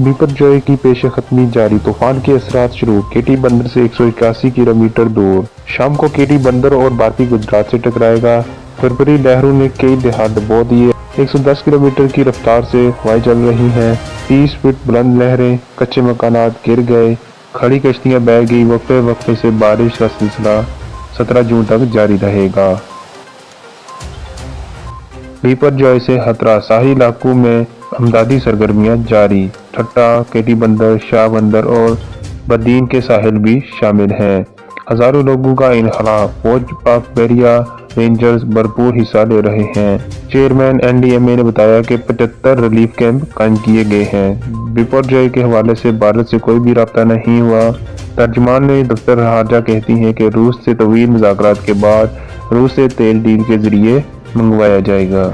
बिपरजॉय की पेशकदमी जारी, तूफान के असरात शुरू। केटी बंदर से 181 किलोमीटर दूर। शाम को केटी बंदर और भारतीय गुजरात से टकराएगा। फरवरी लहरों ने कई देहात डुबो दिए। 110 किलोमीटर की रफ्तार से हवाएं चल रही हैं। 30 फीट बुलंद लहरें, कच्चे मकानात गिर गए, खड़ी कश्तियां बह गई। वक्फे वक्फे से बारिश का सिलसिला 17 जून तक जारी रहेगा। बिपरजॉय से खतरा, साहिली इलाकों में अमदादी सरगर्मियां जारी। ठट्टा, केटी बंदर, शाह बंदर और बदीन के साहिल भी शामिल हैं। हजारों लोगों का इनखला, फौज पाक बहरिया रेंजर्स भरपूर हिस्सा ले रहे हैं। चेयरमैन एनडीएमए ने बताया कि 75 रिलीफ कैंप कायम किए गए हैं। बिपरजॉय के हवाले से भारत से कोई भी राब्ता नहीं हुआ। तर्जुमान ने दफ्तर खारजा कहती हैं कि रूस से तवील मुज़ाकरात के बाद रूस से तेल डील के जरिए मंगवाया जाएगा।